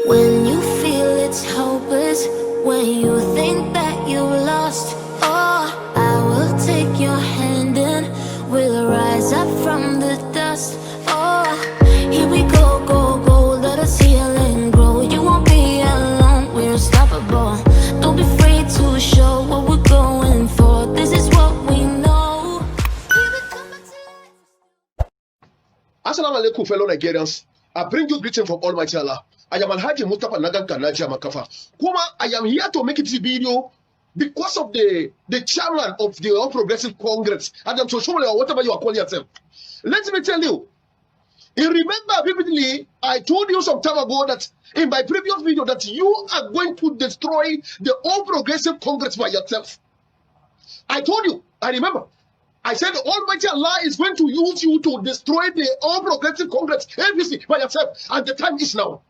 When you feel it's hopeless, when you think that you lost, oh, I will take your hand and we'll rise up from the dust. Oh, here we go, go, go, let us heal and grow. You won't be alone, we're unstoppable. Don't be afraid to show what we're going for. This is what we know. Assalamu alaikum, fellow Nigerians. I bring you greeting from Almighty Allah. I am Alhaji Mustapha Nagan Kanaji Makafa. Kuma, I am here to make this video because of the chairman of the All Progressive Congress, Adam Soshomole, or whatever you are calling yourself. Let me tell you, you remember vividly, I told you some time ago that in my previous video that you are going to destroy the All Progressive Congress by yourself. I told you, I remember. I said Almighty Allah is going to use you to destroy the All Progressive Congress, APC, by yourself, and the time is now.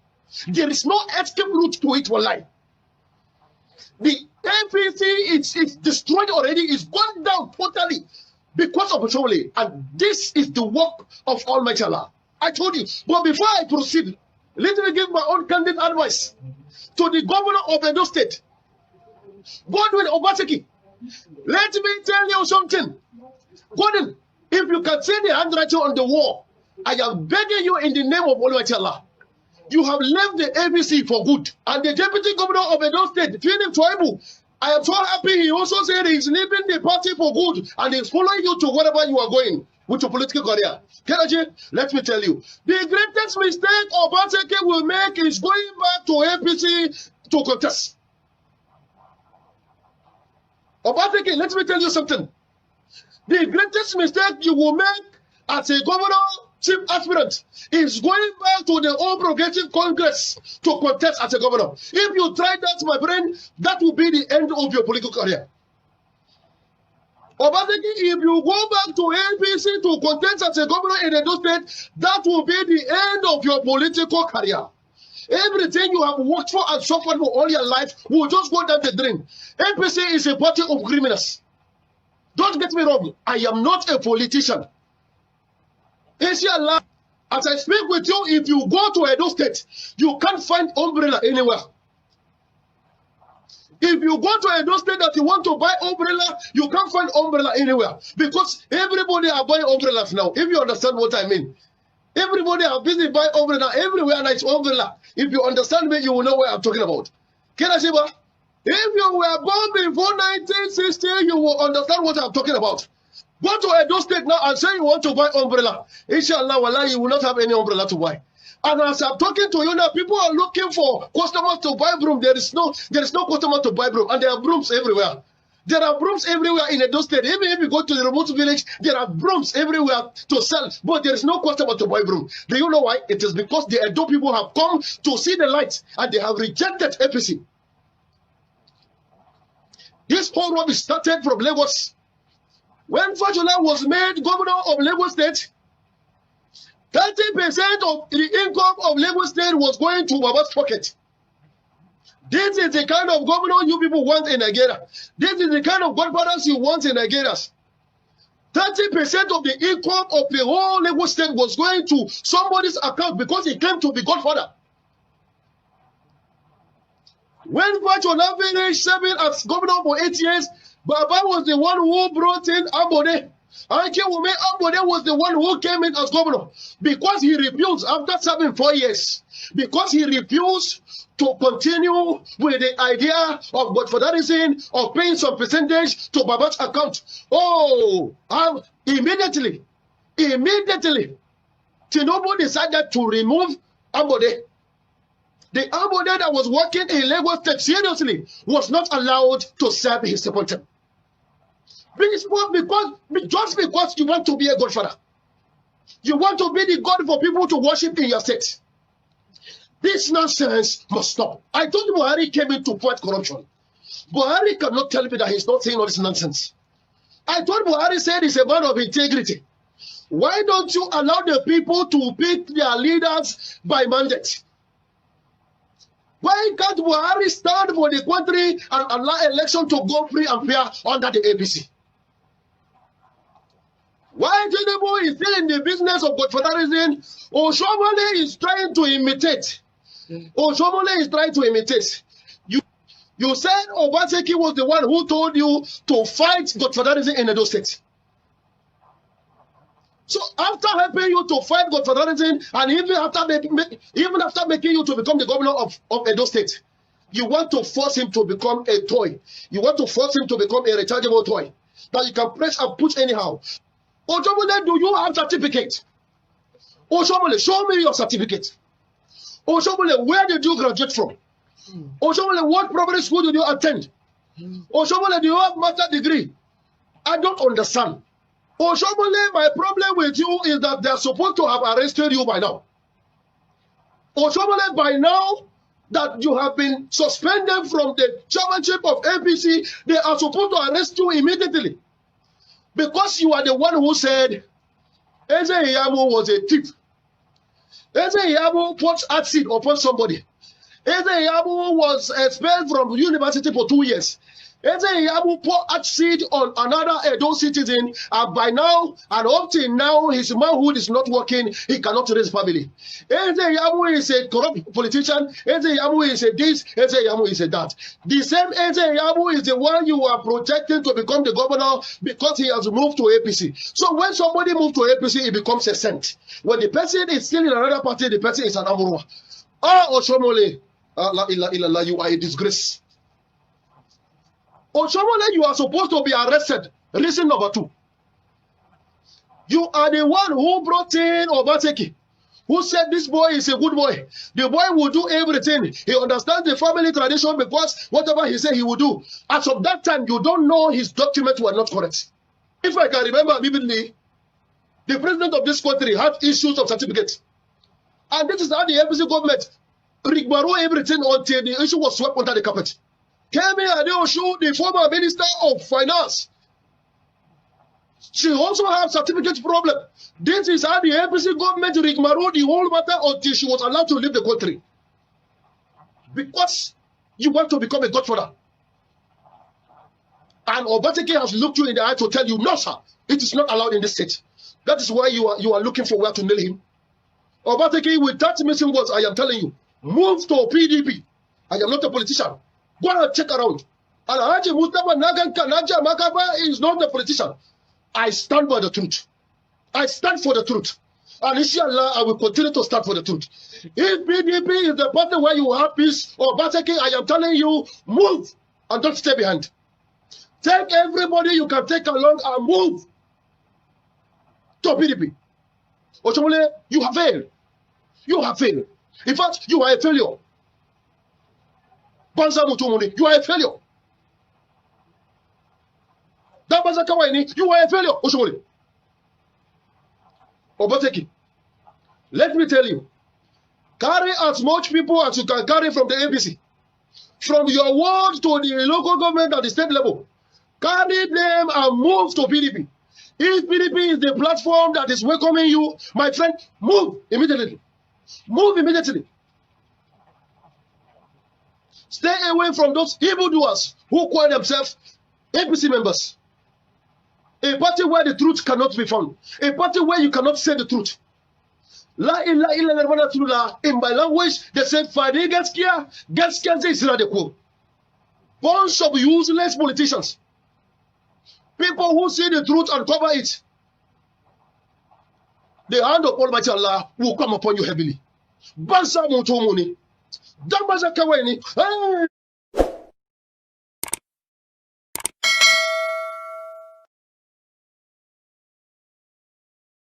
There is no escape route to it, wallahi. The APC is destroyed already, it's gone down totally because of Shomole, and this is the work of Almighty Allah. I told you, but before I proceed, let me give my own candid advice to the governor of Edo State, Godwin Obaseki. Let me tell you something. Godwin, if you can see the handwriting on the wall, I am begging you in the name of Almighty Allah. You have left the APC for good. And the deputy governor of Edo State, Philip Twaibu, I am so happy he also said he's leaving the party for good and he's following you to wherever you are going with your political career. Kelaji, let me tell you, the greatest mistake Obaseki will make is going back to APC to contest. Obaseki, let me tell you something. The greatest mistake you will make as a governor, chief aspirant, is going back to the All Progressive Congress to contest as a governor. If you try that, my friend, that will be the end of your political career. Obaseki, if you go back to APC to contest as a governor in Edo State, that will be the end of your political career. Everything you have worked for and suffered for all your life will just go down the drain. APC is a party of criminals. Don't get me wrong, I am not a politician. Inshallah, as I speak with you, if you go to Edo State, you can't find umbrella anywhere. If you go to Edo State that you want to buy umbrella, you can't find umbrella anywhere. Because everybody are buying umbrellas now, if you understand what I mean. Everybody are busy buying umbrella everywhere and it's umbrella. If you understand me, you will know what I'm talking about. Kenashiba, if you were born before 1960, you will understand what I'm talking about. Go to Edo State now and say you want to buy umbrella. Inshallah, wallah, you will not have any umbrella to buy. And as I'm talking to you now, people are looking for customers to buy broom. There is no customer to buy broom, and there are brooms everywhere. There are brooms everywhere in Edo State. Even if you go to the remote village, there are brooms everywhere to sell, but there is no customer to buy broom. Do you know why? It is because the Edo people have come to see the light and they have rejected APC. This whole rubbish started from Lagos. When Fajola was made governor of Lagos State, 30% of the income of Lagos State was going to Baba's pocket. This is the kind of governor you people want in Nigeria. This is the kind of godfathers you want in Nigeria. 30% of the income of the whole Lagos State was going to somebody's account because he came to be godfather. When Fajola finished serving as governor for 8 years, Baba was the one who brought in Ambode. Ambode was the one who came in as governor because he refused after serving 4 years. Because he refused to continue with the idea of godfatherism, of paying some percentage to Baba's account. Oh, immediately, Tinubu decided to remove Ambode. The Ambode that was working in Lagos State seriously was not allowed to serve his second term. Just because you want to be a godfather. You want to be the God for people to worship in your state. This nonsense must stop. I told you Buhari came in to fight corruption. Buhari cannot tell me that he's not saying all this nonsense. I told Buhari said he's a man of integrity. Why don't you allow the people to pick their leaders by mandate? Why can't Buhari stand for the country and allow election to go free and fair under the APC? Why Tinubu is still in the business of godfatherism, or Shomole is trying to imitate Oshomole is trying to imitate. You said Obaseki was the one who told you to fight Godfatherism in Edo State. So after helping you to fight Godfatherism, and even after making you to become the governor of Edo State, you want to force him to become a toy. You want to force him to become a rechargeable toy that you can press and push anyhow. Oshomole, do you have certificate? Oshomole, show me your certificate. Oshomole, where did you graduate from? Oshomole, what primary school did you attend? Oshomole, do you have master's degree? I don't understand. Oshomole, my problem with you is that they are supposed to have arrested you by now. Oshomole, by now that you have been suspended from the chairmanship of APC, they are supposed to arrest you immediately. Because you are the one who said Eze Iyamu was a thief. Eze Iyamu poured acid upon somebody. Eze Iyamu was expelled from university for 2 years. Eze Iyamu poured acid on another Edo citizen, and by now, and up till now, his manhood is not working. He cannot raise family. Eze Iyamu is a corrupt politician. Eze Iyamu is a this. Eze Iyamu is a that. The same Eze Iyamu is the one you are protecting to become the governor because he has moved to APC. So when somebody moves to APC, it becomes a saint. When the person is still in another party, the person is an Amurwa. Oshomole, you are a disgrace. Oshomole, you are supposed to be arrested. Reason number 2. You are the one who brought in Obaseki, who said this boy is a good boy. The boy will do everything. He understands the family tradition because whatever he said he will do. As of that time, you don't know his documents were not correct. If I can remember vividly, the president of this country had issues of certificates. And this is how the APC government rigmarole everything until the issue was swept under the carpet. Kemi Adeoshu, the former minister of finance, she also has certificate problem. This is how the APC government rigmarole the whole matter until she was allowed to leave the country. Because you want to become a godfather. And Obaseki has looked you in the eye to tell you, no sir, it is not allowed in this state. That is why you are looking for where to nail him. Obaseki, with that missing words, I am telling you, move to PDP. I am not a politician. Go and check around. Alhaji Mustapha Naja Makaba is not a politician. I stand by the truth. I stand for the truth. And inshallah, I will continue to stand for the truth. If PDP is the party where you have peace, Obaseki, I am telling you, move and don't stay behind. Take everybody you can take along and move to PDP. Oshomole, you have failed. You have failed. In fact, you are a failure. Banza Mutumuni, you are a failure. Dabaza Kawaini, you are a failure. Oshomole. Obaseki, let me tell you, carry as much people as you can carry from the APC. From your ward to the local government at the state level. Carry them and move to PDP. If PDP is the platform that is welcoming you, my friend, move immediately. Move immediately. Stay away from those evildoers who call themselves APC members. A party where the truth cannot be found. A party where you cannot say the truth. La ilaha illallah. In my language, they say, Fadi gaskiya zai sira da ku. Bunch of useless politicians. People who see the truth and cover it. The hand of Almighty Allah will come upon you heavily. Bansa mutumuni. Dambaza kaweni.